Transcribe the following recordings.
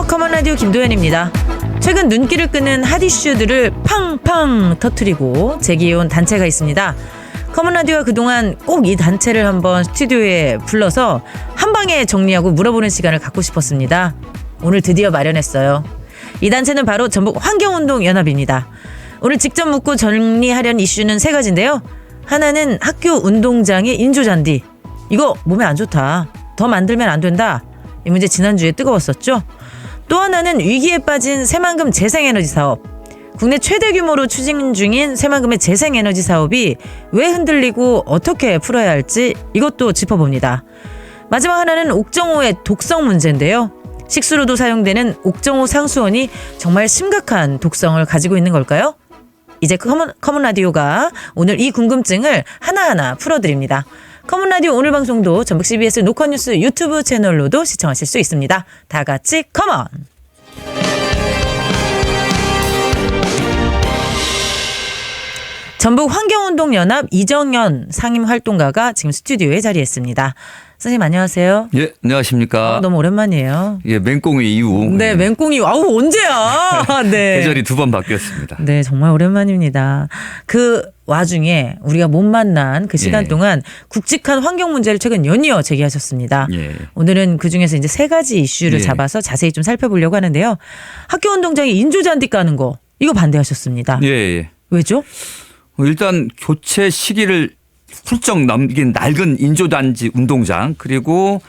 안녕하세요. 커먼라디오 김도현입니다. 최근 눈길을 끄는 핫 이슈들을 팡팡 터트리고 제기해온 단체가 있습니다. 커먼라디오가 그동안 꼭 이 단체를 한번 스튜디오에 불러서 한 방에 정리하고 물어보는 시간을 갖고 싶었습니다. 오늘 드디어 마련했어요. 이 단체는 바로 전북 환경운동연합입니다. 오늘 직접 묻고 정리하려는 이슈는 세 가지인데요. 하나는 학교 운동장의 인조잔디. 이거 몸에 안 좋다. 더 만들면 안 된다. 이 문제 지난주에 뜨거웠었죠. 또 하나는 위기에 빠진 새만금 재생에너지 사업. 국내 최대 규모로 추진 중인 새만금의 재생에너지 사업이 왜 흔들리고 어떻게 풀어야 할지 이것도 짚어봅니다. 마지막 하나는 옥정호의 독성 문제인데요. 식수로도 사용되는 옥정호 상수원이 정말 심각한 독성을 가지고 있는 걸까요? 이제 커먼 라디오가 오늘 이 궁금증을 하나하나 풀어드립니다. 커먼 라디오 오늘 방송도 전북 CBS 노컷뉴스 유튜브 채널로도 시청하실 수 있습니다. 다 같이 커먼! 전북 환경운동연합 이정현 상임활동가가 지금 스튜디오에 자리했습니다. 선생님 안녕하세요. 예, 안녕하십니까. 너무 오랜만이에요. 예, 맹꽁이 이후. 네, 맹꽁이. 아우, 언제야? 네. 계절이 두 번 바뀌었습니다. 네, 정말 오랜만입니다. 그 와중에 우리가 못 만난 그 시간 동안 굵직한 환경 문제를 최근 연이어 제기하셨습니다. 예. 오늘은 그중에서 이제 세 가지 이슈를 잡아서 자세히 좀 살펴보려고 하는데요. 학교 운동장에 인조잔디 까는 거 이거 반대하셨습니다. 예. 왜죠? 일단 교체 시기를 훌쩍 넘긴 낡은 인조단지 운동장 그리고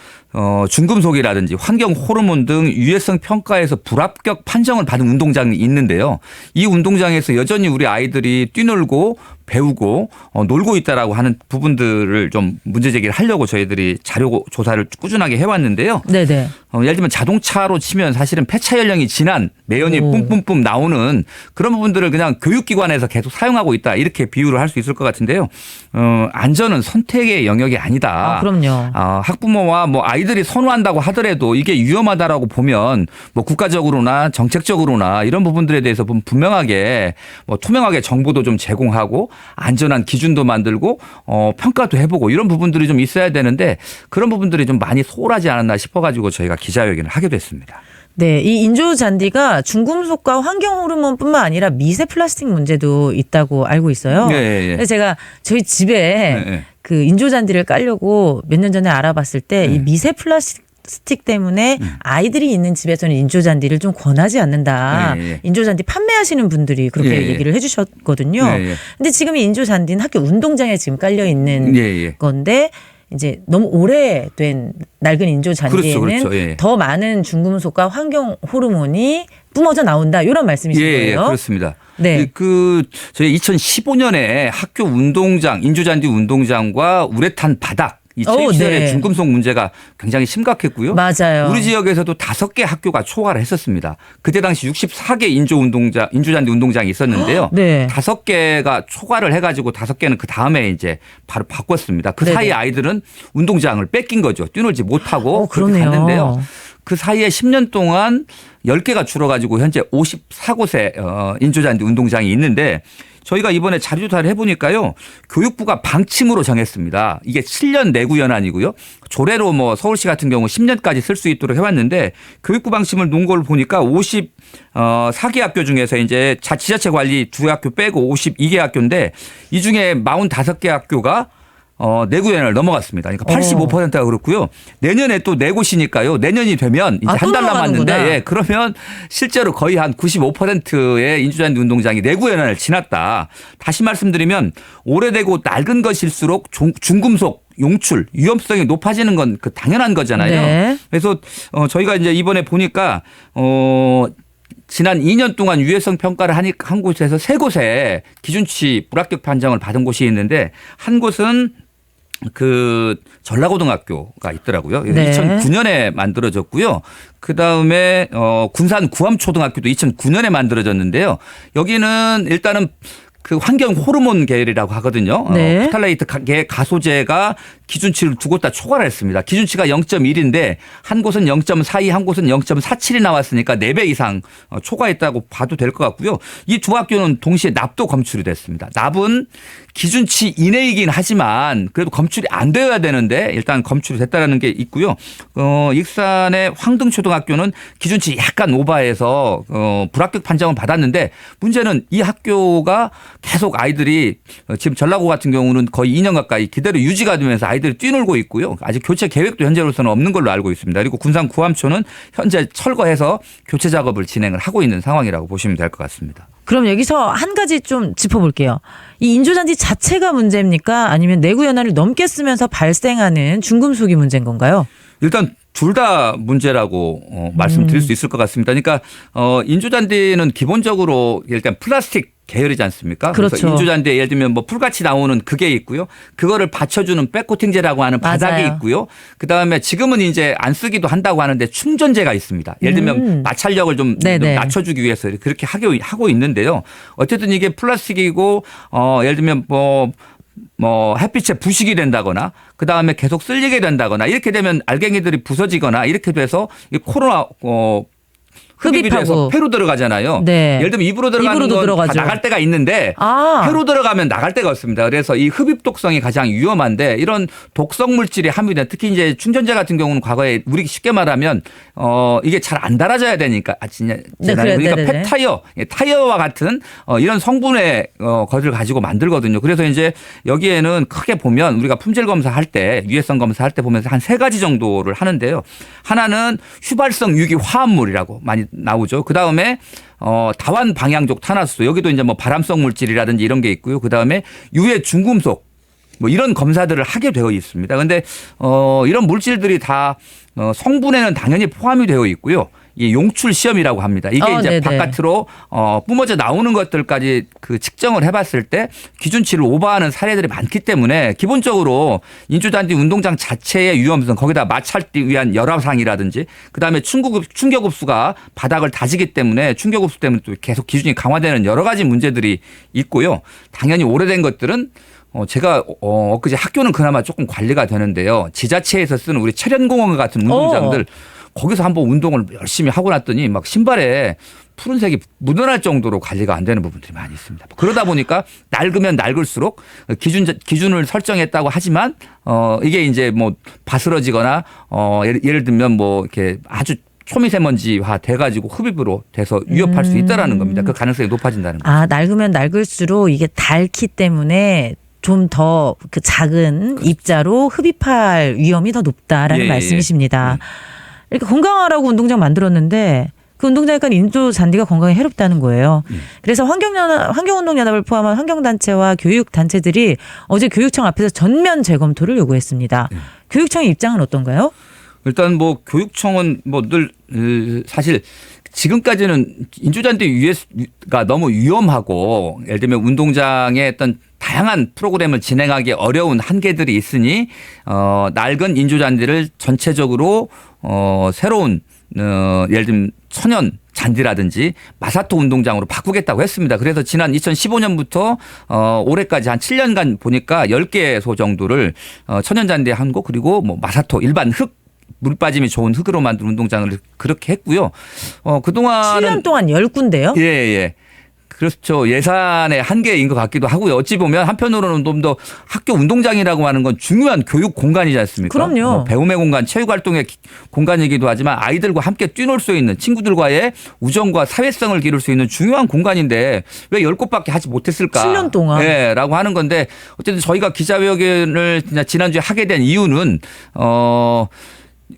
중금속이라든지 환경 호르몬 등 유해성 평가에서 불합격 판정을 받은 운동장이 있는데요. 이 운동장에서 여전히 우리 아이들이 뛰놀고 배우고 놀고 있다라고 하는 부분들을 좀 문제 제기를 하려고 저희들이 자료 조사를 꾸준하게 해왔는데요. 네네. 예를 들면 자동차로 치면 사실은 폐차 연령이 지난 매연이 뿜뿜뿜 나오는 그런 부분들을 그냥 교육기관에서 계속 사용하고 있다 이렇게 비유를 할 수 있을 것 같은데요. 안전은 선택의 영역이 아니다. 그럼요. 학부모와 뭐 아이들이 선호한다고 하더라도 이게 위험하다라고 보면 뭐 국가적으로나 정책적으로나 이런 부분들에 대해서 분명하게 뭐 투명하게 정보도 좀 제공하고 안전한 기준도 만들고 평가도 해보고 이런 부분들이 좀 있어야 되는데 그런 부분들이 좀 많이 소홀하지 않았나 싶어가지고 저희가 기자회견을 하게 됐습니다. 네, 이 인조잔디가 중금속과 환경 호르몬뿐만 아니라 미세 플라스틱 문제도 있다고 알고 있어요. 그래서 제가 저희 집에 그 인조잔디를 깔려고 몇 년 전에 알아봤을 때 이 미세 플라스틱 때문에 아이들이 있는 집에서는 인조잔디를 좀 권하지 않는다. 인조잔디 판매하시는 분들이 그렇게 얘기를 해 주셨거든요. 근데 지금 이 인조잔디는 학교 운동장에 지금 깔려 있는 건데 이제 너무 오래된 낡은 인조잔디에는 그렇죠. 더 많은 중금속과 환경 호르몬이 뿜어져 나온다. 이런 말씀이신 거예요? 그렇습니다. 네. 저희 2015년에 학교 운동장, 인조잔디 운동장과 우레탄 바닥 이 체육시설의 중금속 문제가 굉장히 심각했고요. 맞아요. 우리 지역에서도 5개 학교가 초과를 했었습니다. 그때 당시 64개 인조잔디 운동장이 있었는데요. 5개가 초과를 해가지고 5개는 그 다음에 이제 바로 바꿨습니다. 그 사이에 아이들은 운동장을 뺏긴 거죠. 뛰놀지 못하고 그렇게 갔는데요. 그 사이에 10년 동안 10개가 줄어가지고 현재 54곳의 인조잔디 운동장이 있는데 저희가 이번에 자료조사를 해보니까요. 교육부가 방침으로 정했습니다. 이게 7년 내구 연한이고요. 조례로 뭐 서울시 같은 경우 10년까지 쓸 수 있도록 해왔는데 교육부 방침을 놓은 걸 보니까 54개 학교 중에서 이제 지자체 관리 2학교 빼고 52개 학교인데 이 중에 45개 학교가 내구연을 넘어갔습니다. 그러니까 85%가 그렇고요. 내년에 또 4곳이니까요. 내년이 되면 이제 한 달 남았는데 그러면 실제로 거의 한 95%의 인조잔디 운동장이 내구연을 지났다. 다시 말씀드리면 오래되고 낡은 것일수록 중금속 용출 위험성이 높아지는 건 그 당연한 거잖아요. 그래서 저희가 이제 이번에 보니까 지난 2년 동안 유해성 평가를 한 곳에서 3곳에 기준치 불합격 판정을 받은 곳이 있는데 한 곳은 그 전라고등학교가 있더라고요. 2009년에 만들어졌고요. 그다음에 군산 구암초등학교도 2009년에 만들어졌는데요. 여기는 일단은 그 환경 호르몬 계열이라고 하거든요. 네. 프탈레이트 가소제가 기준치를 두 곳 다 초과를 했습니다. 기준치가 0.1인데 한 곳은 0.42, 한 곳은 0.47이 나왔으니까 4배 이상 초과했다고 봐도 될 것 같고요. 이 두 학교는 동시에 납도 검출이 됐습니다. 납은 기준치 이내이긴 하지만 그래도 검출이 안 되어야 되는데 일단 검출이 됐다는 게 있고요. 익산의 황등초등학교는 기준치 약간 오버해서 불합격 판정을 받았는데 문제는 이 학교가 계속 아이들이 지금 전라고 같은 경우는 거의 2년 가까이 그대로 유지가 되면서 아이들이 뛰놀고 있고요. 아직 교체 계획도 현재로서는 없는 걸로 알고 있습니다. 그리고 군산 구암초는 현재 철거해서 교체 작업을 진행을 하고 있는 상황이라고 보시면 될 것 같습니다. 그럼 여기서 한 가지 좀 짚어볼게요. 이 인조잔디 자체가 문제입니까? 아니면 내구 연한을 넘게 쓰면서 발생하는 중금속이 문제인 건가요? 일단 둘 다 문제라고 말씀드릴 수 있을 것 같습니다. 그러니까 인조잔디는 기본적으로 일단 플라스틱 계열이지 않습니까? 그렇죠. 그래서 인조잔디에 예를 들면 뭐 풀같이 나오는 그게 있고요. 그거를 받쳐주는 백코팅제라고 하는 바닥이 맞아요. 있고요. 그다음에 지금은 이제 안 쓰기도 한다고 하는데 충전재가 있습니다. 예를 들면 마찰력을 좀 낮춰주기 위해서 그렇게 하고 있는데요. 어쨌든 이게 플라스틱이고 예를 들면 뭐 햇빛에 부식이 된다거나 그다음에 계속 쓸리게 된다거나 이렇게 되면 알갱이들이 부서지거나 이렇게 돼서 이 코로나 흡입이 돼서 폐로 들어가잖아요. 네. 예를 들면 입으로 들어가는 건 다 나갈 때가 있는데 폐로 들어가면 나갈 데가 없습니다. 그래서 이 흡입 독성이 가장 위험한데 이런 독성 물질이 함유된 특히 이제 충전재 같은 경우는 과거에 우리 쉽게 말하면 이게 잘 안 달아져야 되니까 그러니까 폐타이어 타이어와 같은 이런 성분의 것을 가지고 만들거든요. 그래서 이제 여기에는 크게 보면 우리가 품질 검사할 때 유해성 검사할 때 보면서 한 3가지 정도를 하는데요. 하나는 휘발성 유기 화합물이라고 많이 나오죠. 그다음에 다완 방향족 탄화수소 여기도 이제 뭐 발암성 물질이라든지 이런 게 있고요. 그다음에 유해 중금속 뭐 이런 검사들을 하게 되어 있습니다. 그런데 이런 물질들이 다 성분에는 당연히 포함이 되어 있고요. 이 용출 시험이라고 합니다. 이게 이제 바깥으로 뿜어져 나오는 것들까지 그 측정을 해봤을 때 기준치를 오버하는 사례들이 많기 때문에 기본적으로 인조잔디 운동장 자체의 위험성 거기다 마찰기 위한 열화상이라든지 그다음에 충격흡수가 바닥을 다지기 때문에 충격흡수 때문에 또 계속 기준이 강화되는 여러 가지 문제들이 있고요. 당연히 오래된 것들은 제가 엊그제 학교는 그나마 조금 관리가 되는데요. 지자체에서 쓰는 우리 철연공원 같은 운동장들 거기서 한번 운동을 열심히 하고 났더니 막 신발에 푸른색이 묻어날 정도로 관리가 안 되는 부분들이 많이 있습니다. 그러다 보니까 낡으면 낡을수록 기준을 설정했다고 하지만 이게 이제 뭐 바스러지거나 예를 들면 뭐 이렇게 아주 초미세먼지화 돼가지고 흡입으로 돼서 위협할 수 있다라는 겁니다. 그 가능성이 높아진다는 거죠. 낡으면 낡을수록 이게 닳기 때문에 좀 더 그 작은 입자로 흡입할 위험이 더 높다라는 말씀이십니다. 이렇게 건강하라고 운동장 만들었는데 그 운동장이니까 인조잔디가 건강에 해롭다는 거예요. 그래서 환경운동연합을 포함한 환경단체와 교육단체들이 어제 교육청 앞에서 전면 재검토를 요구했습니다. 교육청의 입장은 어떤가요? 일단 뭐 교육청은 뭐 늘 사실 지금까지는 인조잔디 유해가 너무 위험하고 예를 들면 운동장에 어떤 다양한 프로그램을 진행하기 어려운 한계들이 있으니 낡은 인조잔디를 전체적으로 새로운 예를 들면 천연 잔디라든지 마사토 운동장으로 바꾸겠다고 했습니다. 그래서 지난 2015년부터 올해까지 한 7년간 보니까 10개소 정도를 천연 잔디 한 곳 그리고 뭐 마사토 일반 흙 물 빠짐이 좋은 흙으로 만든 운동장을 그렇게 했고요. 그동안은 7년 동안 10군데요? 예. 그렇죠. 예산의 한계인 것 같기도 하고요. 어찌 보면 한편으로는 좀 더 학교 운동장이라고 하는 건 중요한 교육 공간이지 않습니까? 그럼요. 배움의 공간, 체육활동의 공간이기도 하지만 아이들과 함께 뛰놀 수 있는 친구들과의 우정과 사회성을 기를 수 있는 중요한 공간인데 왜 10곳밖에 하지 못했을까? 7년 동안. 네, 라고 하는 건데 어쨌든 저희가 기자회견을 지난주에 하게 된 이유는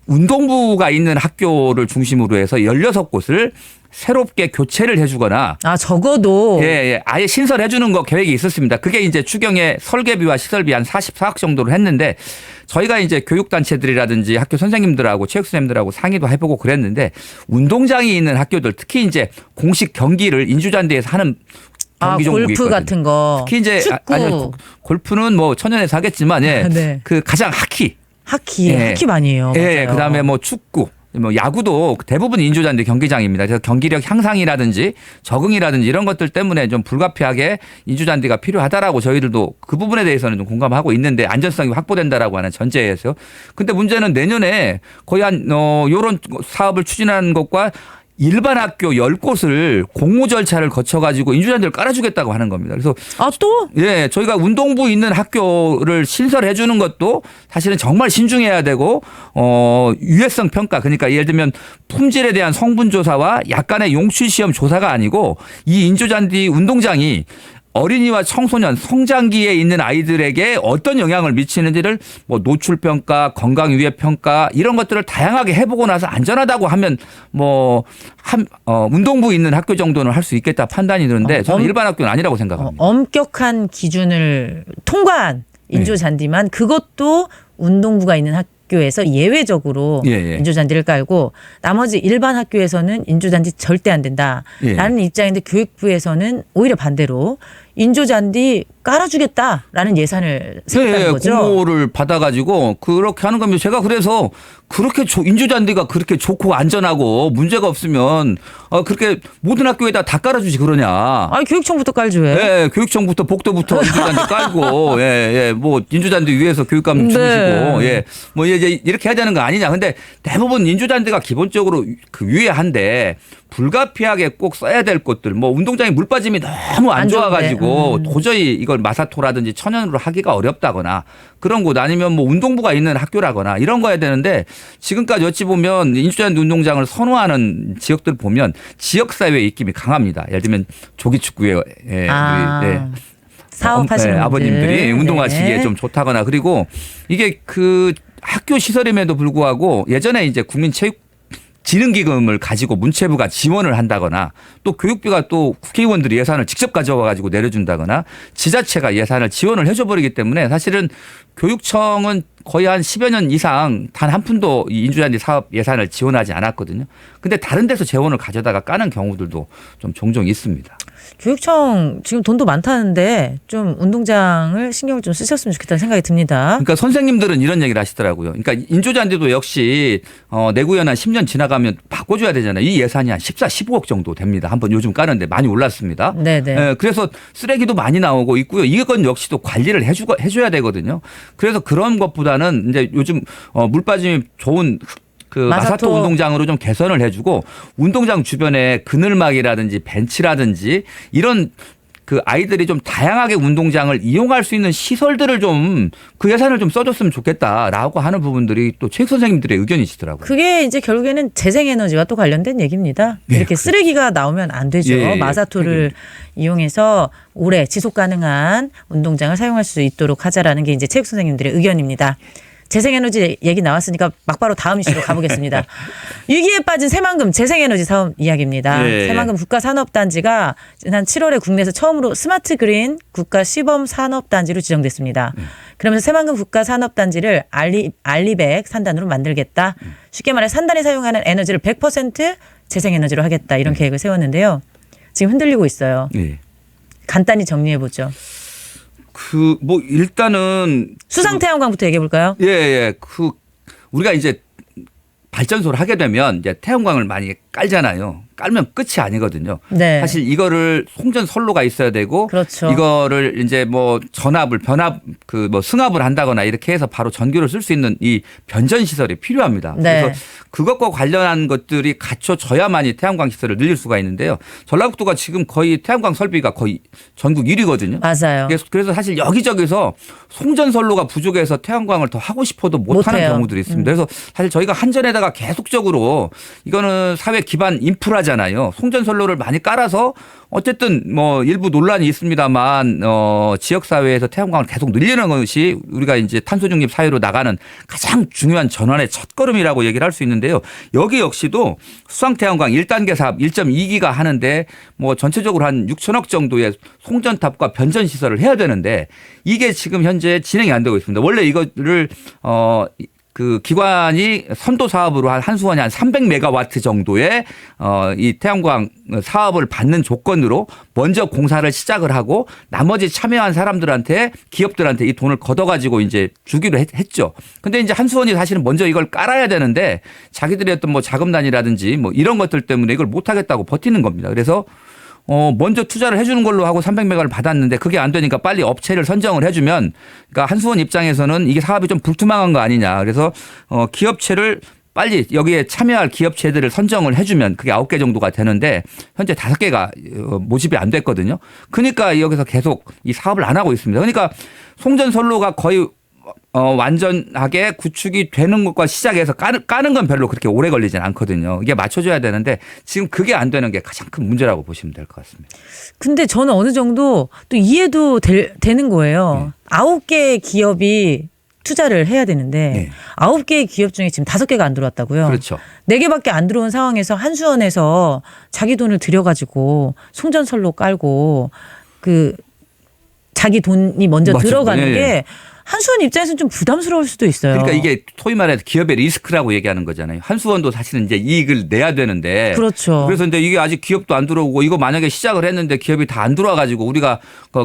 운동부가 있는 학교를 중심으로 해서 16곳을 새롭게 교체를 해주거나 적어도 아예 신설해 주는 거 계획이 있었습니다. 그게 이제 추경의 설계비와 시설비 한 44억 정도를 했는데 저희가 이제 교육단체들이라든지 학교 선생님들하고 체육선생님들하고 상의도 해보고 그랬는데 운동장이 있는 학교들 특히 이제 공식 경기를 인조잔디에서 하는 경기 종목이 골프 있거든요. 같은 거 특히 이제 축구 골프는 뭐 천연에서 하겠지만 그 가장 하키 많이 해요. 그다음에 뭐 축구 뭐 야구도 대부분 인조잔디 경기장입니다. 그래서 경기력 향상이라든지 적응이라든지 이런 것들 때문에 좀 불가피하게 인조잔디가 필요하다라고 저희들도 그 부분에 대해서는 좀 공감하고 있는데 안전성이 확보된다라고 하는 전제에서. 근데 문제는 내년에 거의 한 요런 사업을 추진하는 것과 일반 학교 10곳을 공모 절차를 거쳐가지고 인조잔디를 깔아주겠다고 하는 겁니다. 그래서 또? 예, 저희가 운동부 있는 학교를 신설해 주는 것도 사실은 정말 신중해야 되고 유해성 평가 그러니까 예를 들면 품질에 대한 성분 조사와 약간의 용출 시험 조사가 아니고 이 인조잔디 운동장이 어린이와 청소년 성장기에 있는 아이들에게 어떤 영향을 미치는지를 뭐 노출 평가, 건강 유해 평가 이런 것들을 다양하게 해보고 나서 안전하다고 하면 운동부 있는 학교 정도는 할 수 있겠다 판단이 드는데 저는 일반 학교는 아니라고 생각합니다. 엄격한 기준을 통과한 인조잔디만 그것도 운동부가 있는 학교에서 예외적으로 인조잔디를 깔고 나머지 일반 학교에서는 인조잔디 절대 안 된다라는 입장인데 교육부에서는 오히려 반대로 인조잔디 깔아주겠다라는 예산을 세웠다는 거죠. 공모를 받아가지고 그렇게 하는 겁니다. 제가 그래서 그렇게 인조잔디가 그렇게 좋고 안전하고 문제가 없으면 그렇게 모든 학교에다 다 깔아주지 그러냐. 아니 교육청부터 깔죠 왜? 예, 교육청부터 복도부터 인조잔디 깔고 뭐 인조잔디 위에서 교육감 주무시고 뭐 이제 이렇게 해야 되는 거 아니냐. 근데 대부분 인조잔디가 기본적으로 그 유해한데 불가피하게 꼭 써야 될 것들 뭐 운동장에 물 빠짐이 너무 안 좋아가지고 도저히 이걸 마사토라든지 천연으로 하기가 어렵다거나 그런 곳 아니면 뭐 운동부가 있는 학교라거나 이런 거 해야 되는데 지금까지 어찌 보면 인조잔디 운동장을 선호하는 지역들 보면 지역사회의 입김이 강합니다. 예를 들면 조기축구에 사업하시는 아버님들이 운동하시기에 좀 좋다거나 그리고 이게 그 학교 시설임에도 불구하고 예전에 이제 국민체육진흥기금을 가지고 문체부가 지원을 한다거나 또 교육비가 또 국회의원들이 예산을 직접 가져와 가지고 내려준다거나 지자체가 예산을 지원을 해줘 버리기 때문에 사실은 교육청은 거의 한 10여 년 이상 단 한 푼도 이 인조잔디 사업 예산을 지원하지 않았거든요. 근데 다른 데서 재원을 가져다가 까는 경우들도 좀 종종 있습니다. 교육청 지금 돈도 많다는데 좀 운동장을 신경을 좀 쓰셨으면 좋겠다는 생각이 듭니다. 그러니까 선생님들은 이런 얘기를 하시더라고요. 그러니까 인조잔디도 역시 내구연 한 10년 지나가면 바꿔줘야 되잖아요. 이 예산이 한 14, 15억 정도 됩니다. 한번 요즘 까는데 많이 올랐습니다. 네네. 그래서 쓰레기도 많이 나오고 있고요. 이건 역시도 관리를 해줘야 되거든요. 그래서 그런 것보다는 이제 요즘 물 빠짐이 좋은 그 마사토 운동장으로 좀 개선을 해주고 운동장 주변에 그늘막이라든지 벤치라든지 이런 그 아이들이 좀 다양하게 운동장을 이용할 수 있는 시설들을 좀 그 예산을 좀 써줬으면 좋겠다라고 하는 부분들이 또 체육 선생님들의 의견이시더라고요. 그게 이제 결국에는 재생에너지와 또 관련된 얘기입니다. 이렇게 쓰레기가 나오면 안 되죠. 마사토를 이용해서 오래 지속 가능한 운동장을 사용할 수 있도록 하자라는 게 이제 체육 선생님들의 의견입니다. 재생에너지 얘기 나왔으니까 막바로 다음 이슈로 가보겠습니다. 위기에 빠진 새만금 재생에너지 사업 이야기입니다. 새만금 국가산업단지가 지난 7월에 국내에서 처음으로 스마트 그린 국가 시범 산업단지로 지정됐습니다. 그러면서 새만금 국가산업단지를 알리백 산단으로 만들겠다. 쉽게 말해 산단이 사용하는 에너지를 100% 재생에너지로 하겠다. 이런 계획을 세웠는데요. 지금 흔들리고 있어요. 간단히 정리해보죠. 뭐 일단은 수상태양광부터 얘기해 볼까요? 우리가 이제 발전소를 하게 되면 이제 태양광을 많이 깔잖아요. 깔면 끝이 아니거든요. 사실 이거를 송전 선로가 있어야 되고 이거를 이제 뭐 전압을 승합을 한다거나 이렇게 해서 바로 전기를 쓸 수 있는 이 변전 시설이 필요합니다. 그래서 그것과 관련한 것들이 갖춰져야만이 태양광 시설을 늘릴 수가 있는데요. 전라북도가 지금 거의 태양광 설비가 거의 전국 1위거든요. 맞아요. 그래서 사실 여기저기서 송전 선로가 부족해서 태양광을 더 하고 싶어도 못하는 경우들이 있습니다. 그래서 사실 저희가 한전에다가 계속적으로 이거는 사회 기반 인프라잖아요. 송전 선로를 많이 깔아서 어쨌든 뭐 일부 논란이 있습니다만 지역 사회에서 태양광을 계속 늘리는 것이 우리가 이제 탄소 중립 사회로 나가는 가장 중요한 전환의 첫걸음이라고 얘기를 할 수 있는데요. 여기 역시도 수상 태양광 1단계 사업 1.2기가 하는데 뭐 전체적으로 한 6천억 정도의 송전탑과 변전 시설을 해야 되는데 이게 지금 현재 진행이 안 되고 있습니다. 원래 이거를 그 기관이 선도 사업으로 한 한수원이 한 300메가와트 정도의 이 태양광 사업을 받는 조건으로 먼저 공사를 시작을 하고 나머지 참여한 사람들한테 기업들한테 이 돈을 걷어가지고 이제 주기로 했죠. 근데 이제 한수원이 사실은 먼저 이걸 깔아야 되는데 자기들의 어떤 뭐 자금난이라든지 뭐 이런 것들 때문에 이걸 못 하겠다고 버티는 겁니다. 그래서 먼저 투자를 해주는 걸로 하고 300메가를 받았는데 그게 안 되니까 빨리 업체를 선정을 해주면 그러니까 한수원 입장에서는 이게 사업이 좀 불투명한 거 아니냐. 그래서 기업체를 빨리 여기에 참여할 기업체들을 선정을 해주면 그게 9개 정도가 되는데 현재 5개가 모집이 안 됐거든요. 그러니까 여기서 계속 이 사업을 안 하고 있습니다. 그러니까 송전선로가 거의 완전하게 구축이 되는 것과 시작해서 까는 건 별로 그렇게 오래 걸리진 않거든요. 이게 맞춰줘야 되는데 지금 그게 안 되는 게 가장 큰 문제라고 보시면 될 것 같습니다. 근데 저는 어느 정도 또 이해도 되는 거예요. 9개의 기업이 투자를 해야 되는데 9개의 기업 중에 지금 5개가 안 들어왔다고요. 그렇죠. 4개밖에 안 들어온 상황에서 한수원에서 자기 돈을 들여가지고 송전선로 깔고 그 자기 돈이 먼저 맞죠. 들어가는 게 한수원 입장에서는 좀 부담스러울 수도 있어요. 그러니까 이게 소위 말해서 기업의 리스크라고 얘기하는 거잖아요. 한수원도 사실은 이제 이익을 내야 되는데. 그렇죠. 그래서 이제 이게 아직 기업도 안 들어오고 이거 만약에 시작을 했는데 기업이 다 안 들어와 가지고 우리가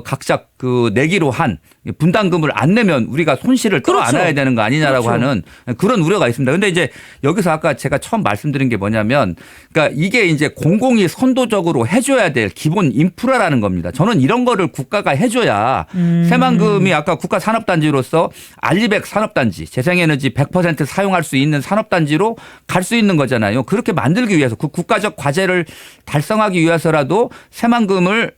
각자 그 내기로 한 분담금을 안 내면 우리가 손실을 또 안아야 되는 거 아니냐라고 하는 그런 우려가 있습니다. 그런데 이제 여기서 아까 제가 처음 말씀드린 게 뭐냐면 그러니까 이게 이제 공공이 선도적으로 해줘야 될 기본 인프라라는 겁니다. 저는 이런 거를 국가가 해줘야 새만금이 아까 국가산업단지로서 알리백 산업단지 재생에너지 100% 사용할 수 있는 산업단지로 갈 수 있는 거잖아요. 그렇게 만들기 위해서 그 국가적 과제를 달성하기 위해서라도 새만금을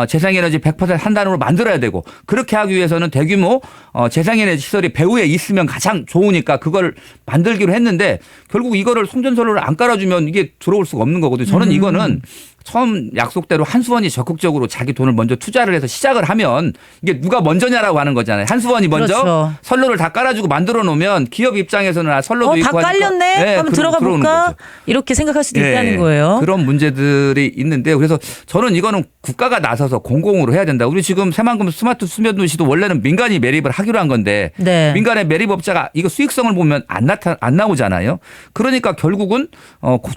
재생에너지 100% 한 단으로 만들어야 되고 그렇게 하기 위해서는 대규모 재생에너지 시설이 배후에 있으면 가장 좋으니까 그걸 만들기로 했는데 결국 이거를 송전선로를 안 깔아주면 이게 들어올 수가 없는 거거든요. 저는 이거는 처음 약속대로 한수원이 적극적으로 자기 돈을 먼저 투자를 해서 시작을 하면 이게 누가 먼저냐라고 하는 거잖아요. 한수원이 먼저 그렇죠. 선로를 다 깔아주고 만들어 놓으면 기업 입장에서는 선로도 있고 다 깔렸네. 한번 들어가 볼까? 이렇게 생각할 수도 있다는 거예요. 그런 문제들이 있는데요. 그래서 저는 이거는 국가가 나서서 공공으로 해야 된다. 우리 지금 새만금 스마트 수면도시도 원래는 민간이 매립을 하기로 한 건데 민간의 매립업자가 이거 수익성을 보면 안 나오잖아요. 그러니까 결국은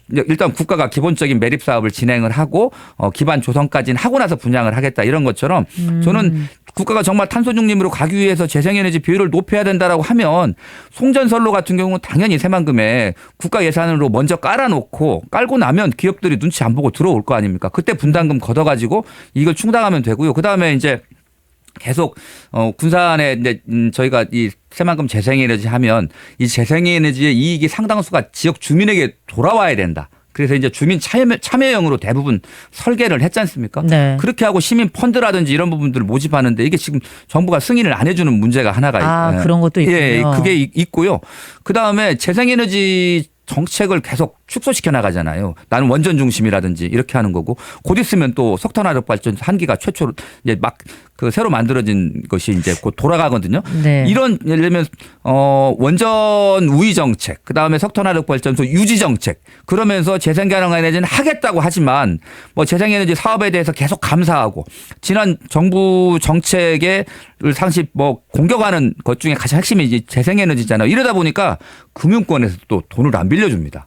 일단 국가가 기본적인 매립 사업을 진행을 하고 기반 조성까지는 하고 나서 분양을 하겠다 이런 것처럼 저는 국가가 정말 탄소 중립으로 가기 위해서 재생에너지 비율을 높여야 된다라고 하면 송전선로 같은 경우는 당연히 새만금에 국가 예산으로 먼저 깔고 나면 기업들이 눈치 안 보고 들어올 거 아닙니까? 그때 분담금 걷어가지고 이걸 충당하면 되고요. 그다음에 이제 계속 군산에 이제 저희가 이 새만금 재생에너지 하면 이 재생에너지의 이익이 상당수가 지역 주민에게 돌아와야 된다. 그래서 이제 주민 참여형으로 대부분 설계를 했지 않습니까? 네. 그렇게 하고 시민 펀드라든지 이런 부분들을 모집하는데 이게 지금 정부가 승인을 안 해주는 문제가 하나가 그런 것도 있군요. 예, 그게 있고요. 그다음에 재생에너지 정책을 계속 축소시켜 나가잖아요. 나는 원전 중심이라든지 이렇게 하는 거고 곧 있으면 또 석탄화력 발전 1기가 최초로 이제 막 그 새로 만들어진 것이 이제 곧 돌아가거든요. 네. 이런 예를 들면 원전 우위 정책, 그다음에 석탄화력 발전소 유지 정책 그러면서 재생가능 에너지는 하겠다고 하지만 뭐 재생에너지 사업에 대해서 계속 감사하고 지난 정부 정책에 상시 뭐 공격하는 것 중에 가장 핵심이 이제 재생에너지잖아요. 이러다 보니까 금융권에서 또 돈을 안 빌려줍니다.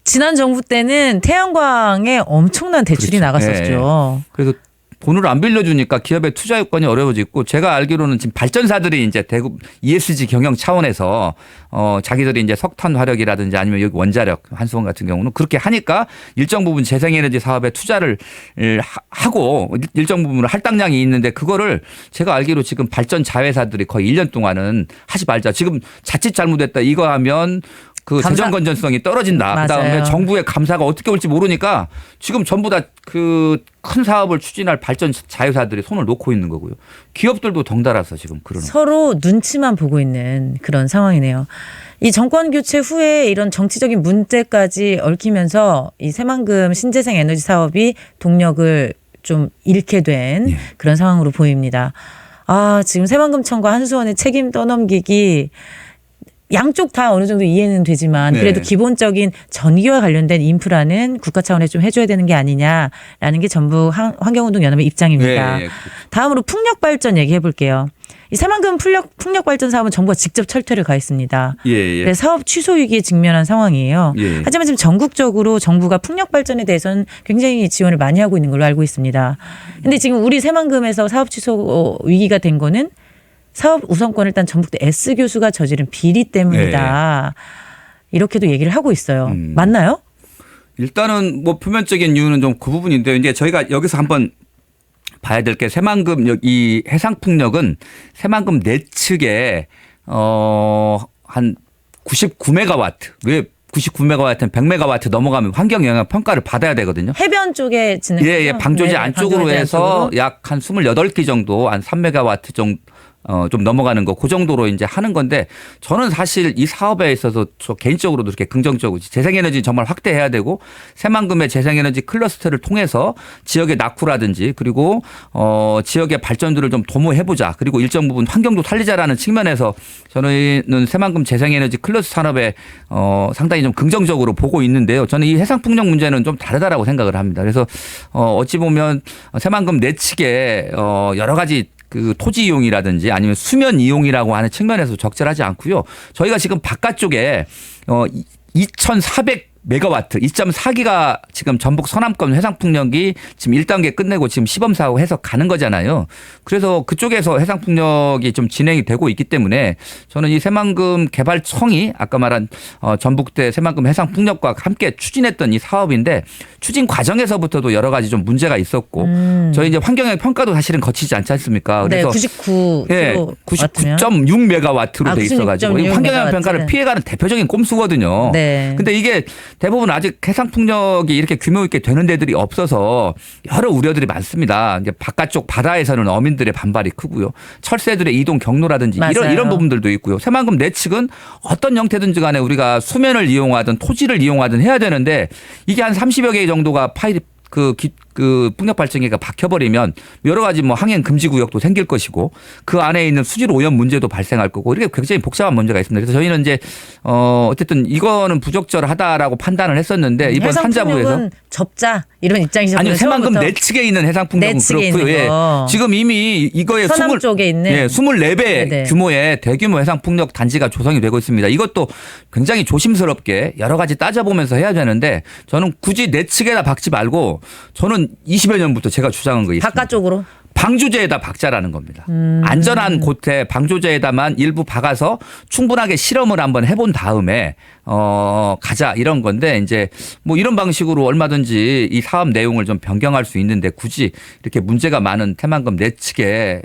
지난 정부 때는 태양광에 엄청난 대출이 나갔었죠. 네. 그래서 돈을 안 빌려주니까 기업의 투자 요건이 어려워지고 제가 알기로는 지금 발전사들이 이제 대구 ESG 경영 차원에서 자기들이 이제 석탄 화력이라든지 아니면 여기 원자력 한수원 같은 경우는 그렇게 하니까 일정 부분 재생에너지 사업에 투자를 하고 일정 부분 할당량이 있는데 그거를 제가 알기로 지금 발전 자회사들이 거의 1년 동안은 하지 말자. 지금 자칫 잘못했다 이거 하면 그 재정 건전성이 떨어진다. 맞아요. 그다음에 정부의 감사가 어떻게 올지 모르니까 지금 전부 다 그 큰 사업을 추진할 발전 자회사들이 손을 놓고 있는 거고요. 기업들도 덩달아서 지금 그러는 서로 눈치만 보고 있는 그런 상황이네요. 이 정권 교체 후에 이런 정치적인 문제까지 얽히면서 이 새만금 신재생 에너지 사업이 동력을 좀 잃게 된 그런 상황으로 보입니다. 지금 새만금청과 한수원의 책임 떠넘기기 양쪽 다 어느 정도 이해는 되지만 그래도 기본적인 전기와 관련된 인프라는 국가 차원에서 좀 해줘야 되는 게 아니냐라는 게 전북 환경운동연합의 입장입니다. 다음으로 풍력발전 얘기해 볼게요. 이 새만금 풍력 발전 사업은 정부가 직접 철퇴를 가했습니다. 예. 네, 사업 취소 위기에 직면한 상황이에요. 예. 하지만 지금 전국적으로 정부가 풍력 발전에 대해서는 굉장히 지원을 많이 하고 있는 걸로 알고 있습니다. 근데 지금 우리 새만금에서 사업 취소 위기가 된 거는 사업 우선권을 일단 전북대 S 교수가 저지른 비리 때문이다. 이렇게도 얘기를 하고 있어요. 맞나요? 일단은 뭐 표면적인 이유는 좀 그 부분인데 이제 저희가 여기서 한번 봐야 될 게 새만금 이 해상풍력은 새만금 내측에 한 99메가와트 왜 99메가와트는 100메가와트 넘어가면 환경 영향 평가를 받아야 되거든요. 해변 쪽에 짓는 거죠? 예, 방조제 네, 안쪽으로 방조제 해서 안쪽으로. 약 한 28기 정도 한 3메가와트 정도 좀 넘어가는 거 그 정도로 이제 하는 건데 저는 사실 이 사업에 있어서 저 개인적으로도 이렇게 긍정적으로 재생에너지 정말 확대해야 되고 새만금의 재생에너지 클러스터를 통해서 지역의 낙후라든지 그리고 지역의 발전들을 좀 도모해보자 그리고 일정 부분 환경도 살리자라는 측면에서 저는 새만금 재생에너지 클러스터 산업에 상당히 좀 긍정적으로 보고 있는데요. 저는 이 해상풍력 문제는 좀 다르다라고 생각을 합니다. 그래서 어찌 보면 새만금 내측에 여러 가지 그 토지 이용이라든지 아니면 수면 이용이라고 하는 측면에서 적절하지 않고요. 저희가 지금 바깥쪽에 2,400메가와트 2.4기가 지금 전북 서남권 해상풍력이 지금 1단계 끝내고 지금 시범사고 해서 가는 거잖아요. 그래서 그쪽에서 해상풍력이 좀 진행이 되고 있기 때문에 저는 이 새만금 개발청이 아까 말한 전북대 새만금 해상풍력과 함께 추진했던 이 사업인데 추진 과정에서부터도 여러 가지 좀 문제가 있었고 저희 이제 환경영 평가도 사실은 거치지 않지 않습니까? 그래서 99. 네, 99.6메가와트로 돼 있어가지고 환경영 평가를 피해가는 대표적인 꼼수거든요. 네. 근데 이게 대부분 아직 해상풍력이 이렇게 규모 있게 되는 데들이 없어서 여러 우려들이 많습니다. 이제 바깥쪽 바다에서는 어민들의 반발이 크고요. 철새들의 이동 경로라든지 이런 부분들도 있고요. 새만금 내측은 어떤 형태든지 간에 우리가 수면을 이용하든 토지를 이용하든 해야 되는데 이게 한 30여 개 정도가 그 풍력 발전기가 박혀버리면 여러 가지 뭐 항행 금지 구역도 생길 것이고 그 안에 있는 수질 오염 문제도 발생할 거고 이렇게 굉장히 복잡한 문제가 있습니다. 그래서 저희는 이제 어쨌든 이거는 부적절하다라고 판단을 했었는데 이번 산자부에서 접자 이런 입장이셨군요. 아니요, 새만금 내측에 있는 해상풍력은 그렇고요. 예. 지금 이미 이거에 서남 쪽에 있는 24배 네네. 규모의 대규모 해상풍력 단지가 조성이 되고 있습니다. 이것도 굉장히 조심스럽게 여러 가지 따져보면서 해야 되는데 저는 굳이 내측에다 박지 말고 저는 20여 년부터 제가 주장한 거 있습니다. 바깥쪽으로? 방조제에다 박자라는 겁니다. 안전한 곳에 방조제에다만 일부 박아서 충분하게 실험을 한번 해본 다음에 가자 이런 건데 이제 뭐 이런 방식으로 얼마든지 이 사업 내용을 좀 변경할 수 있는데 굳이 이렇게 문제가 많은 새만금 내측에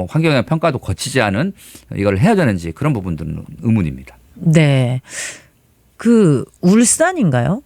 환경영향 평가도 거치지 않은 이걸 해야 되는지 그런 부분들은 의문입니다. 네. 그 울산인가요?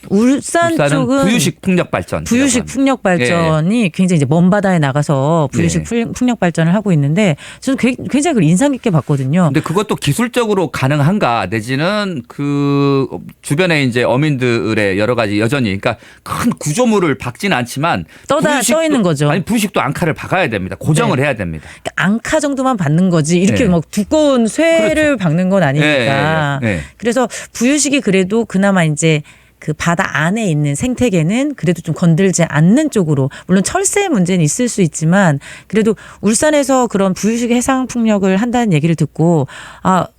울산 쪽은 부유식 풍력 발전. 부유식 풍력 발전이 굉장히 이제 먼 바다에 나가서 부유식 풍력 발전을 하고 있는데 저는 굉장히 그걸 인상 깊게 봤거든요. 근데 그것도 기술적으로 가능한가 내지는 그 주변에 이제 어민들의 여러 가지 여전히 그러니까 큰 구조물을 박지는 않지만 떠 있는 거죠. 아니 부유식도 앙카를 박아야 됩니다. 고정을 해야 됩니다. 그러니까 앙카 정도만 받는 거지 이렇게 막 두꺼운 쇠를 그렇죠. 박는 건 아니니까. 그래서 부유식이 그래도 그나마 이제 그 바다 안에 있는 생태계는 그래도 좀 건들지 않는 쪽으로 물론 철새 문제는 있을 수 있지만 그래도 울산에서 그런 부유식 해상 풍력을 한다는 얘기를 듣고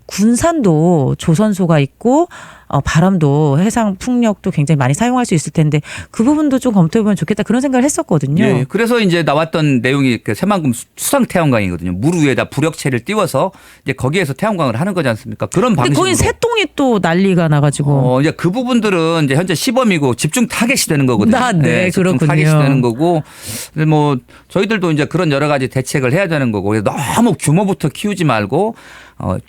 군산도 조선소가 있고 바람도 해상 풍력도 굉장히 많이 사용할 수 있을 텐데 그 부분도 좀 검토해보면 좋겠다 그런 생각을 했었거든요. 예, 그래서 이제 나왔던 내용이 그 새만금 수상 태양광이거든요. 물 위에다 부력체를 띄워서 이제 거기에서 태양광을 하는 거지 않습니까? 그런 방식으로. 거기 새똥이 또 난리가 나가지고. 이제 그 부분들은 이제 현재 시범이고 집중 타겟이 되는 거거든요. 네, 집중 그렇군요. 타겟이 되는 거고, 뭐 저희들도 이제 그런 여러 가지 대책을 해야 되는 거고, 너무 규모부터 키우지 말고.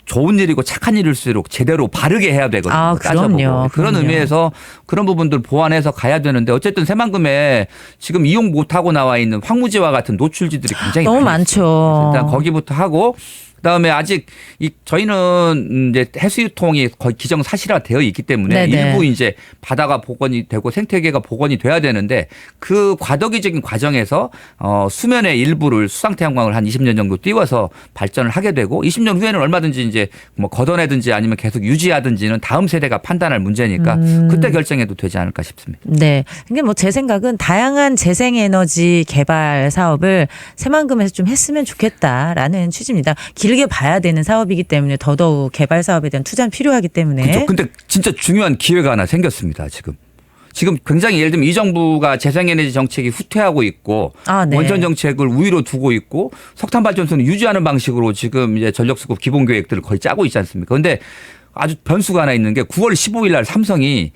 좋은 일이고 착한 일일수록 제대로 바르게 해야 되거든요. 그럼요. 그런 의미에서 그런 부분들 보완해서 가야 되는데 어쨌든 새만금에 지금 이용 못하고 나와 있는 황무지와 같은 노출지들이 굉장히 너무 많죠. 일단 거기부터 하고 그다음에 아직 저희는 이제 해수유통이 거의 기정사실화 되어 있기 때문에 네네. 일부 이제 바다가 복원이 되고 생태계가 복원이 돼야 되는데 그 과도기적인 과정에서 수면의 일부를 수상태양광을 한 20년 정도 띄워서 발전을 하게 되고 20년 후에는 얼마든지 이제 뭐 걷어내든지 아니면 계속 유지하든지는 다음 세대가 판단할 문제니까 그때 결정해도 되지 않을까 싶습니다. 네. 그러니까 뭐 제 생각은 다양한 재생에너지 개발 사업을 새만금에서 좀 했으면 좋겠다라는 취지입니다. 길게 봐야 되는 사업이기 때문에 더더욱 개발 사업에 대한 투자는 필요하기 때문에. 그렇죠. 근데 진짜 중요한 기회가 하나 생겼습니다. 지금 굉장히 예를 들면 이 정부가 재생에너지 정책이 후퇴하고 있고 네. 원전 정책을 우위로 두고 있고 석탄 발전소는 유지하는 방식으로 지금 이제 전력수급 기본 계획들을 거의 짜고 있지 않습니까? 그런데 아주 변수가 하나 있는 게 9월 15일 날 삼성이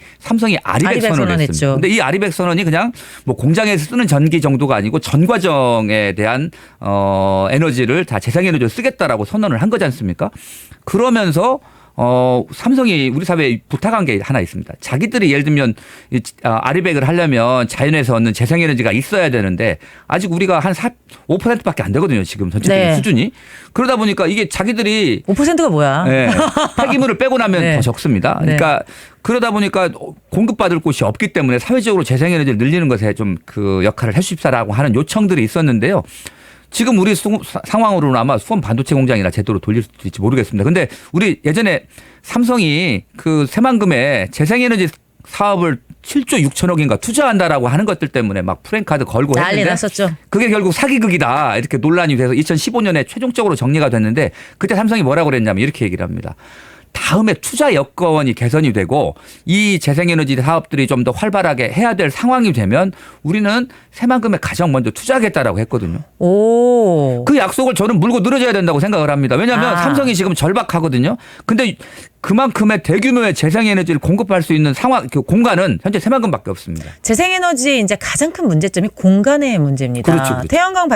아리백 선언을 했습니다. 근데 이 아리백 선언이 그냥 뭐 공장에서 쓰는 전기 정도가 아니고 전 과정에 대한 에너지를 다 재생에너지로 쓰겠다라고 선언을 한 거지 않습니까? 그러면서 삼성이 우리 사회에 부탁한 게 하나 있습니다. 자기들이 예를 들면 아리백을 하려면 자연에서 얻는 재생에너지가 있어야 되는데 아직 우리가 한 5%밖에 안 되거든요. 지금 전체적인 네. 수준이. 그러다 보니까 이게 자기들이 5%가 뭐야? 네, 폐기물을 빼고 나면 네. 더 적습니다. 네. 그러니까 그러다 보니까 공급받을 곳이 없기 때문에 사회적으로 재생에너지를 늘리는 것에 좀 그 역할을 해주십사라고 하는 요청들이 있었는데요. 지금 우리 상황으로는 아마 수원 반도체 공장이나 제대로 돌릴 수도 있을지 모르겠습니다. 근데 우리 예전에 삼성이 그 새만금에 재생에너지 사업을 7조 6천억인가 투자한다라고 하는 것들 때문에 막 프랜카드 걸고 난리 했는데 났었죠. 그게 결국 사기극이다 이렇게 논란이 돼서 2015년에 최종적으로 정리가 됐는데 그때 삼성이 뭐라고 그랬냐면 이렇게 얘기를 합니다. 다음에 투자 여건이 개선이 되고 이 재생에너지 사업들이 좀 더 활발하게 해야 될 상황이 되면 우리는 새만금에 가장 먼저 투자하겠다라고 했거든요. 오. 그 약속을 저는 물고 늘어져야 된다고 생각을 합니다. 왜냐하면 삼성이 지금 절박하거든요. 근데 그만큼의 대규모의 재생에너지를 공급할 수 있는 상황, 그 공간은 현재 새만금밖에 없습니다. 재생에너지의 이제 가장 큰 문제점이 공간의 문제입니다. 그렇죠. 태양광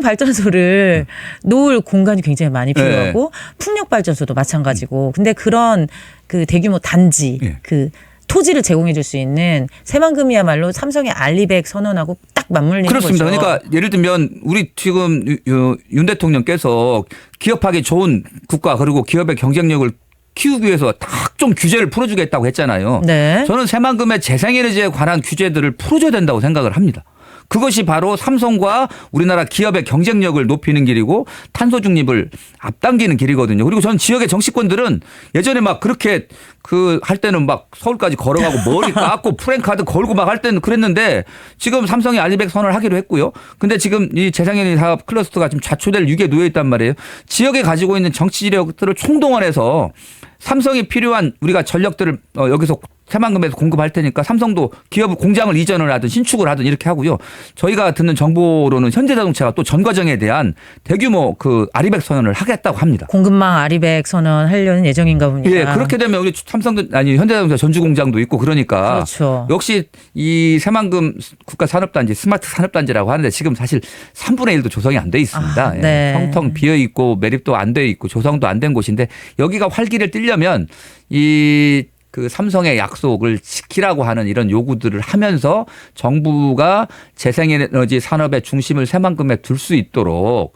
발전소를 놓을 공간이 굉장히 많이 필요하고 풍력 발전소도 마찬가지고. 근데 그런 그 대규모 단지 그 토지를 제공해 줄 수 있는 새만금이야말로 삼성의 알리백 선언하고 딱 맞물리는 그렇습니다. 거죠. 그러니까 예를 들면 우리 지금 윤 대통령께서 기업하기 좋은 국가 그리고 기업의 경쟁력을 키우기 위해서 딱 좀 규제를 풀어주겠다고 했잖아요. 네. 저는 새만금의 재생에너지에 관한 규제들을 풀어줘야 된다고 생각을 합니다. 그것이 바로 삼성과 우리나라 기업의 경쟁력을 높이는 길이고 탄소 중립을 앞당기는 길이거든요. 그리고 저는 지역의 정치권들은 예전에 막 그렇게 그 할 때는 막 서울까지 걸어가고 머리 깎고 프랜카드 걸고 막 할 때는 그랬는데 지금 삼성이 알리백 선언을 하기로 했고요. 근데 지금 이 재생에너지 사업 클러스터가 지금 좌초될 위기에 놓여 있단 말이에요. 지역에 가지고 있는 정치 지력들을 총동원해서 삼성이 필요한 우리가 전력들을 여기서 새만금에서 공급할 테니까 삼성도 기업 공장을 이전을 하든 신축을 하든 이렇게 하고요. 저희가 듣는 정보로는 현대자동차가 또 전 과정에 대한 대규모 그 아리백 선언을 하겠다고 합니다. 공급망 아리백 선언하려는 예정인가 봅니다. 예, 그렇게 되면 우리 현대자동차 전주 공장도 있고 그러니까 그렇죠. 역시 이 새만금 국가산업단지 스마트 산업단지라고 하는데 지금 사실 3분의 1도 조성이 안 돼 있습니다. 네. 텅텅 비어 있고 매립도 안 돼 있고 조성도 안 된 곳인데 여기가 활기를 띠려면 이 그 삼성의 약속을 지키라고 하는 이런 요구들을 하면서 정부가 재생에너지 산업의 중심을 새만금에 둘 수 있도록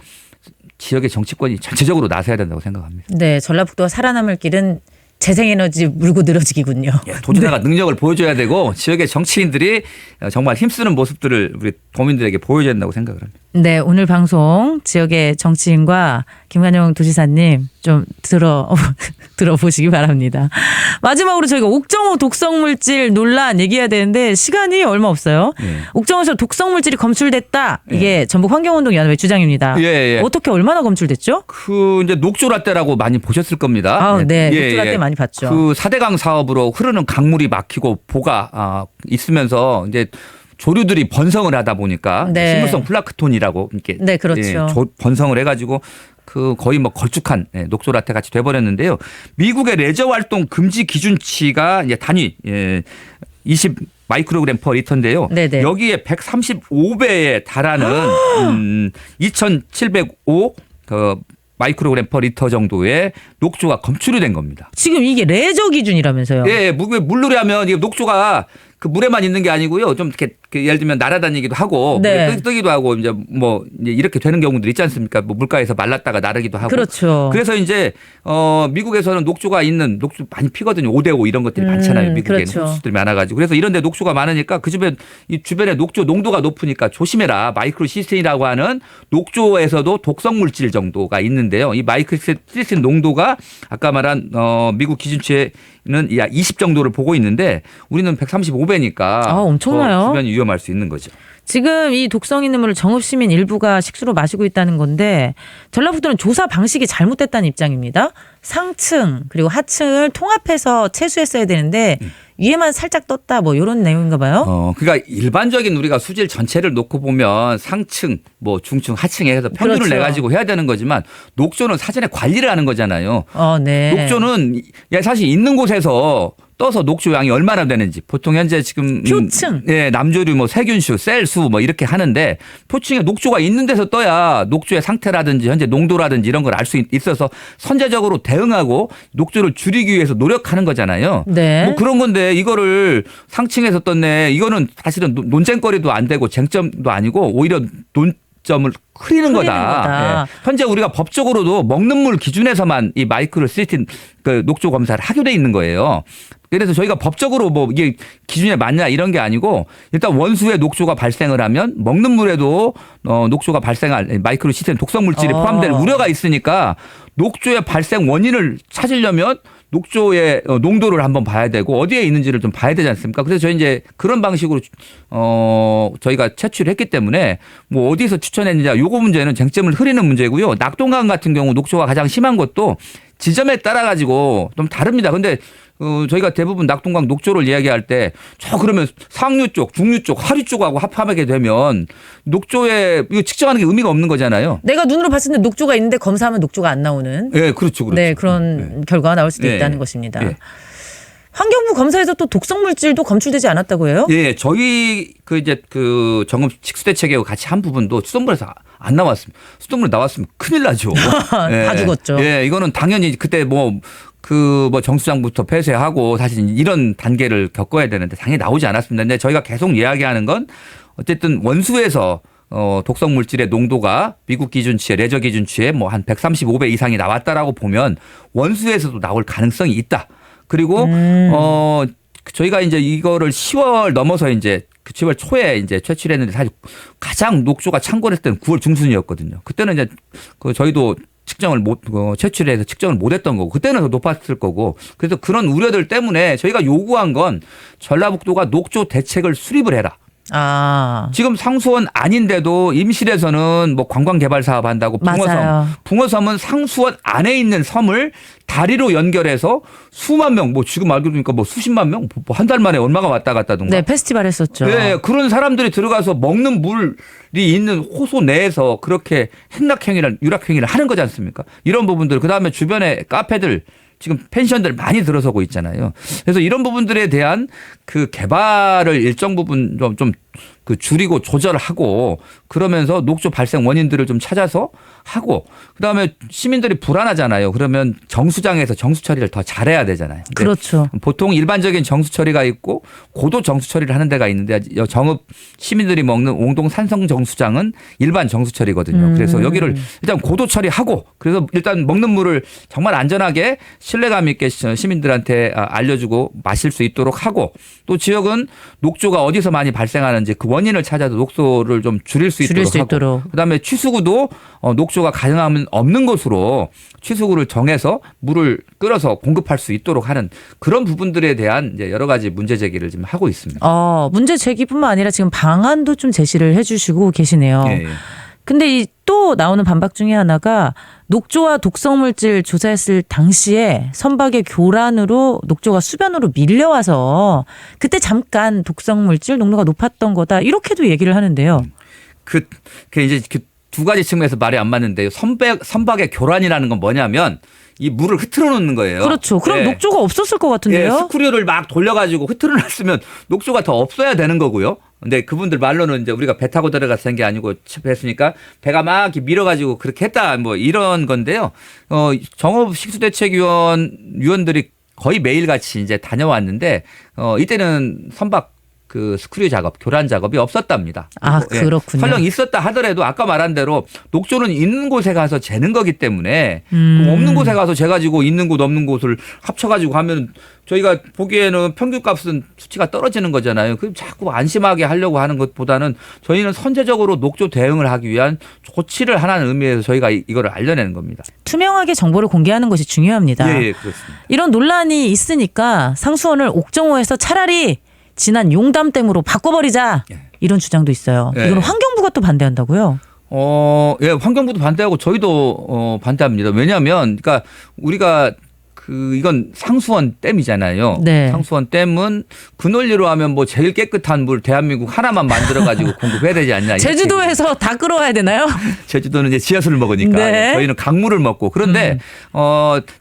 지역의 정치권이 전체적으로 나서야 된다고 생각합니다. 네, 전라북도가 살아남을 길은 재생에너지 물고 늘어지기군요. 도지사가 능력을 보여줘야 되고 지역의 정치인들이 정말 힘쓰는 모습들을 우리 도민들에게 보여줘야 된다고 생각을 합니다. 네, 오늘 방송 지역의 정치인과 김관영 도지사님 좀 들어보시기 바랍니다. 마지막으로 저희가 옥정호 독성물질 논란 얘기해야 되는데 시간이 얼마 없어요. 옥정호에서 독성물질이 검출됐다. 이게 전북 환경운동연합의 주장입니다. 어떻게 얼마나 검출됐죠? 그 이제 녹조라떼라고 많이 보셨을 겁니다. 네, 녹조라떼 많이 봤죠. 그 4대강 사업으로 흐르는 강물이 막히고 보가 있으면서 이제 조류들이 번성을 하다 보니까 식물성 플라크톤이라고 이렇게 네, 그렇죠. 번성을 해가지고 그 거의 뭐 걸쭉한 녹조라떼 같이 돼버렸는데요. 미국의 레저 활동 금지 기준치가 이제 단위 20 마이크로그램 퍼 리터인데요. 네네. 여기에 135배에 달하는 2,705 그 마이크로그램 퍼 리터 정도의 녹조가 검출이 된 겁니다. 지금 이게 레저 기준이라면서요? 예, 물놀이 하면 이게 녹조가 그 물에만 있는 게 아니고요. 좀 이렇게 예를 들면 날아다니기도 하고 네. 뜨기도 하고 이제 이렇게 되는 경우들 있지 않습니까? 뭐 물가에서 말랐다가 나르기도 하고. 그렇죠. 그래서 이제 미국에서는 녹조가 있는 녹조 많이 피거든요. 5대5 이런 것들이 많잖아요. 미국에 그렇죠. 흡수들이 많아가지고. 그래서 이런 데 녹조가 많으니까 그 주변에 녹조 농도가 높으니까 조심해라. 마이크로시스틴이라고 하는 녹조에서도 독성 물질 정도가 있는데요. 이 마이크로시스틴 농도가 아까 말한 미국 기준치에는 20 정도를 보고 있는데 우리는 135배니까 엄청나요. 주변이 위험할 수 있는 거죠. 지금 이 독성 있는 물을 정읍시민 일부가 식수로 마시고 있다는 건데 전라북도는 조사 방식이 잘못됐다는 입장입니다. 상층 그리고 하층을 통합해서 채수했어야 되는데 위에만 살짝 떴다 뭐 이런 내용인가 봐요. 그러니까 일반적인 우리가 수질 전체를 놓고 보면 상층, 중층, 하층에 해서 평균을 그렇죠. 내가지고 해야 되는 거지만 녹조는 사전에 관리를 하는 거잖아요. 네. 녹조는 사실 있는 곳에서 떠서 녹조 양이 얼마나 되는지 보통 현재 지금 표층, 남조류 세균수, 셀수 이렇게 하는데 표층에 녹조가 있는 데서 떠야 녹조의 상태라든지 현재 농도라든지 이런 걸 알 수 있어서 선제적으로 대응하고 녹조를 줄이기 위해서 노력하는 거잖아요. 네. 그런 건데 이거를 상층에서 떴네. 이거는 사실은 논쟁거리도 안 되고 쟁점도 아니고 오히려 논점을 흐리는 거다. 현재 우리가 법적으로도 먹는 물 기준에서만 이 마이크로시스틴 녹조 검사를 하게 돼 있는 거예요. 그래서 저희가 법적으로 이게 기준에 맞냐 이런 게 아니고 일단 원수에 녹조가 발생을 하면 먹는 물에도 녹조가 발생할 마이크로시스틴 독성 물질이 포함될 우려가 있으니까 녹조의 발생 원인을 찾으려면 녹조의 농도를 한번 봐야 되고 어디에 있는지를 좀 봐야 되지 않습니까? 그래서 저희 이제 그런 방식으로 저희가 채취를 했기 때문에 어디서 추천했느냐 요거 문제는 쟁점을 흐리는 문제고요. 낙동강 같은 경우 녹조가 가장 심한 것도 지점에 따라 가지고 좀 다릅니다. 근데 저희가 대부분 낙동강 녹조를 이야기할 때 그러면 상류 쪽, 중류 쪽, 하류 쪽하고 합하게 되면 녹조에 이거 측정하는 게 의미가 없는 거잖아요. 내가 눈으로 봤을 때 녹조가 있는데 검사하면 녹조가 안 나오는. 네, 그렇죠. 네, 그런 결과가 나올 수도 있다는 것입니다. 환경부 검사에서 또 독성 물질도 검출되지 않았다고 해요? 예, 저희 정읍 식수대책하고 같이 한 부분도 수돗물에서 안 나왔습니다. 수돗물 나왔으면 큰일 나죠. 다 죽었죠. 이거는 당연히 그때 정수장부터 폐쇄하고 사실 이런 단계를 겪어야 되는데 당연히 나오지 않았습니다. 근데 저희가 계속 이야기하는 건 어쨌든 원수에서 독성 물질의 농도가 미국 기준치에 레저 기준치에 한 135배 이상이 나왔다라고 보면 원수에서도 나올 가능성이 있다. 그리고 저희가 이제 이거를 10월 넘어서 이제 10월 초에 이제 채취를 했는데 사실 가장 녹조가 창궐했을 때는 9월 중순이었거든요. 그때는 이제 저희도 채취를 해서 측정을 못 했던 거고 그때는 더 높았을 거고 그래서 그런 우려들 때문에 저희가 요구한 건 전라북도가 녹조 대책을 수립을 해라. 지금 상수원 아닌데도 임실에서는 관광 개발 사업 한다고 붕어섬은 상수원 안에 있는 섬을 다리로 연결해서 수만 명 지금 알고 보니까 수십만 명 한 달 만에 얼마가 왔다 갔다던가. 네, 페스티벌 했었죠. 네, 그런 사람들이 들어가서 먹는 물이 있는 호소 내에서 그렇게 행락행위를 유락행위를 하는 거지 않습니까? 이런 부분들 그다음에 주변에 카페들 지금 펜션들 많이 들어서고 있잖아요. 그래서 이런 부분들에 대한 그 개발을 일정 부분 좀 줄이고 조절하고 그러면서 녹조 발생 원인들을 좀 찾아서 하고 그다음에 시민들이 불안하잖아요. 그러면 정수장에서 정수 처리를 더 잘해야 되잖아요. 그렇죠. 보통 일반적인 정수 처리가 있고 고도 정수 처리를 하는 데가 있는데 정읍 시민들이 먹는 옹동 산성 정수장은 일반 정수 처리거든요. 그래서 여기를 일단 고도 처리하고 그래서 일단 먹는 물을 정말 안전하게 신뢰감 있게 시민들한테 알려주고 마실 수 있도록 하고 또 지역은 녹조가 어디서 많이 발생하는지 그 원인을 찾아서 녹조를 좀 줄일 수 있도록 하고 그다음에 취수구도 녹조가 가능하면 없는 곳으로 취수구를 정해서 물을 끓여서 공급할 수 있도록 하는 그런 부분들에 대한 이제 여러 가지 문제 제기를 지금 하고 있습니다. 문제 제기뿐만 아니라 지금 방안도 좀 제시를 해주시고 계시네요. 예. 근데 또 나오는 반박 중에 하나가 녹조와 독성물질 조사했을 당시에 선박의 교란으로 녹조가 수변으로 밀려와서 그때 잠깐 독성물질 농도가 높았던 거다 이렇게도 얘기를 하는데요. 그 이제 두 가지 측면에서 말이 안 맞는데요. 선박의 교란이라는 건 뭐냐면 이 물을 흐트러 놓는 거예요. 그렇죠. 그럼 녹조가 없었을 것 같은데요. 스크류를 막 돌려가지고 흐트러 놨으면 녹조가 더 없어야 되는 거고요. 근데 그분들 말로는 이제 우리가 배 타고 들어가서 된 게 아니고 했으니까 배가 막 이렇게 밀어가지고 그렇게 했다 이런 건데요. 정읍 식수대책위원들이 거의 매일같이 이제 다녀왔는데 이때는 선박 그 스크류 작업, 교란 작업이 없었답니다. 아, 그렇군요. 설령 있었다 하더라도 아까 말한 대로 녹조는 있는 곳에 가서 재는 거기 때문에 없는 곳에 가서 재가지고 있는 곳 없는 곳을 합쳐가지고 하면 저희가 보기에는 평균값은 수치가 떨어지는 거잖아요. 그럼 자꾸 안심하게 하려고 하는 것보다는 저희는 선제적으로 녹조 대응을 하기 위한 조치를 하라는 의미에서 저희가 이거를 알려내는 겁니다. 투명하게 정보를 공개하는 것이 중요합니다. 예, 그렇습니다. 이런 논란이 있으니까 상수원을 옥정호에서 차라리 지난 용담댐으로 바꿔버리자 이런 주장도 있어요. 이건 환경부가 또 반대한다고요? 예, 환경부도 반대하고 저희도 반대합니다. 왜냐하면 그러니까 우리가 이건 상수원 댐이잖아요. 네. 상수원 댐은 그 논리로 하면 뭐 제일 깨끗한 물 대한민국 하나만 만들어가지고 공급해야 되지 않냐. 제주도에서 다 끌어와야 되나요? 제주도는 이제 지하수를 먹으니까 네. 저희는 강물을 먹고 그런데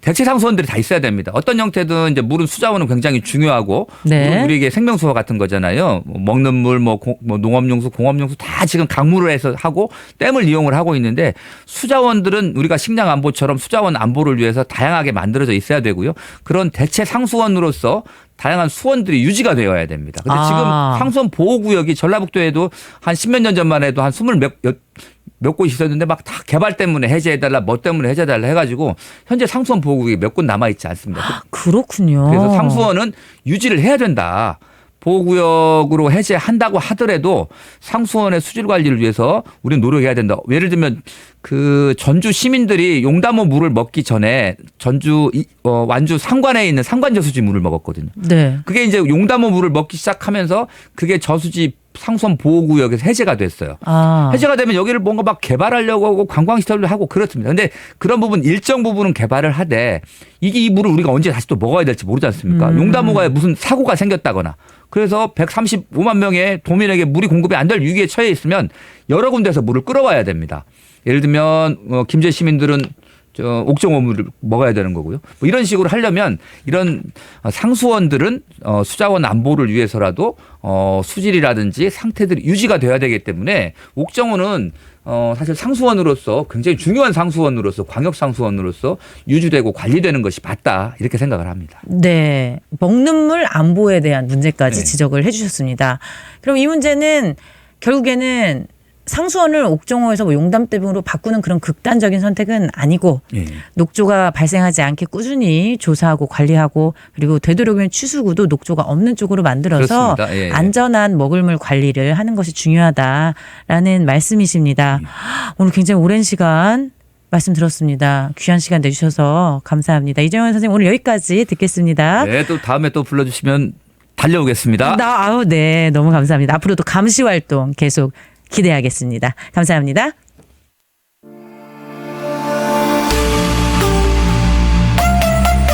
대체 상수원들이 다 있어야 됩니다. 어떤 형태든 이제 물은 수자원은 굉장히 중요하고 네. 우리에게 생명수와 같은 거잖아요. 먹는 물, 뭐 농업용수, 공업용수 다 지금 강물을 해서 하고 댐을 이용을 하고 있는데 수자원들은 우리가 식량 안보처럼 수자원 안보를 위해서 다양하게 만들어져 있어야 되고요. 그런 대체 상수원으로서 다양한 수원들이 유지가 되어야 됩니다. 그런데 지금 상수원 보호구역이 전라북도에도 한 10몇 년 전만 해도 한 20몇 곳이 있었는데 막 다 개발 때문에 해제해달라 뭐 때문에 해제해달라 해가지고 현재 상수원 보호구역이 몇 곳 남아있지 않습니다. 그렇군요. 그래서 상수원은 유지를 해야 된다. 보호구역으로 해제한다고 하더라도 상수원의 수질 관리를 위해서 우리는 노력해야 된다. 예를 들면 그 전주 시민들이 용담호 물을 먹기 전에 전주 완주 상관에 있는 상관저수지 물을 먹었거든요. 네. 그게 이제 용담호 물을 먹기 시작하면서 그게 저수지 상수원 보호구역에서 해제가 됐어요. 해제가 되면 여기를 뭔가 막 개발하려고 하고 관광시설을 하고 그렇습니다. 그런데 그런 부분 일정 부분은 개발을 하되 이 물을 우리가 언제 다시 또 먹어야 될지 모르지 않습니까? 용담호가 무슨 사고가 생겼다거나 그래서 135만 명의 도민에게 물이 공급이 안 될 위기에 처해 있으면 여러 군데서 물을 끌어와야 됩니다. 예를 들면 김제 시민들은 옥정호 물을 먹어야 되는 거고요. 뭐 이런 식으로 하려면 이런 상수원들은 수자원 안보를 위해서라도 수질이라든지 상태들이 유지가 돼야 되기 때문에 옥정호는 사실 상수원으로서 굉장히 중요한 상수원으로서 광역 상수원으로서 유지되고 관리되는 것이 맞다 이렇게 생각을 합니다. 네, 먹는 물 안보에 대한 문제까지 지적을 해주셨습니다. 그럼 이 문제는 결국에는 상수원을 옥정호에서 뭐 용담댐으로 바꾸는 그런 극단적인 선택은 아니고 녹조가 발생하지 않게 꾸준히 조사하고 관리하고 그리고 되도록이면 취수구도 녹조가 없는 쪽으로 만들어서 안전한 먹을 물 관리를 하는 것이 중요하다라는 말씀이십니다. 오늘 굉장히 오랜 시간 말씀 들었습니다. 귀한 시간 내주셔서 감사합니다. 이정현 선생님 오늘 여기까지 듣겠습니다. 네, 또 다음에 또 불러주시면 달려오겠습니다. 네, 너무 감사합니다. 앞으로도 감시 활동 계속 기대하겠습니다. 감사합니다.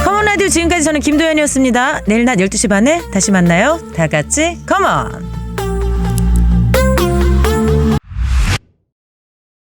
커먼 라디오 지금까지 저는 김도연이었습니다. 내일 낮 12시 반에 다시 만나요. 다 같이 커먼.